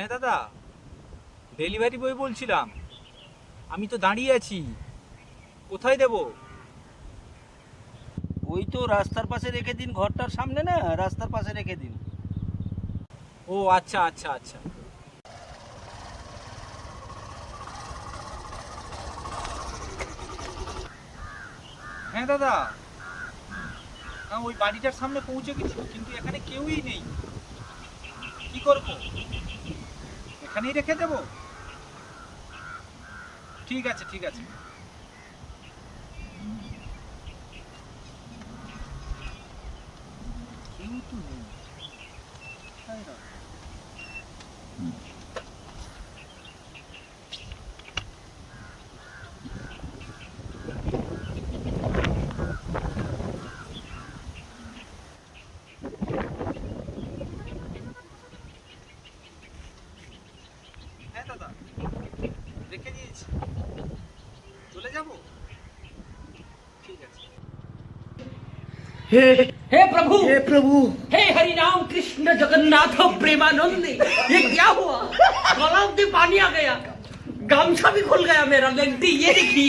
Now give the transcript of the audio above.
হ্যাঁ দাদা, delivery boy বলছিলাম। আমি তো দাঁড়িয়ে আছি, কোথায় দেব? ওই তো রাস্তার পাশে রেখে দিন, ঘরটার সামনে না, রাস্তার পাশে রেখে দিন। ও আচ্ছা আচ্ছা আচ্ছা। হ্যাঁ দাদা, ওই বাড়িটার সামনে পৌঁছে গেছি, কিন্তু এখানে কেউই নেই। কি করব? এখানেই রেখে দেব? ঠিক আছে ঠিক আছে। কেউ তো নেই। কোথায় রাখবো? হ্যাঁ দাদা, রেখে দিয়েছি। চলে যাব? ঠিক আছে। हे हे प्रभु हे प्रभु हे हरि राम कृष्ण जगन्नाथ प्रेमानंद, ये क्या हुआ? गला में पानी आ गया, गमछा भी खुल गया मेरा, लेंटी ये देखिए।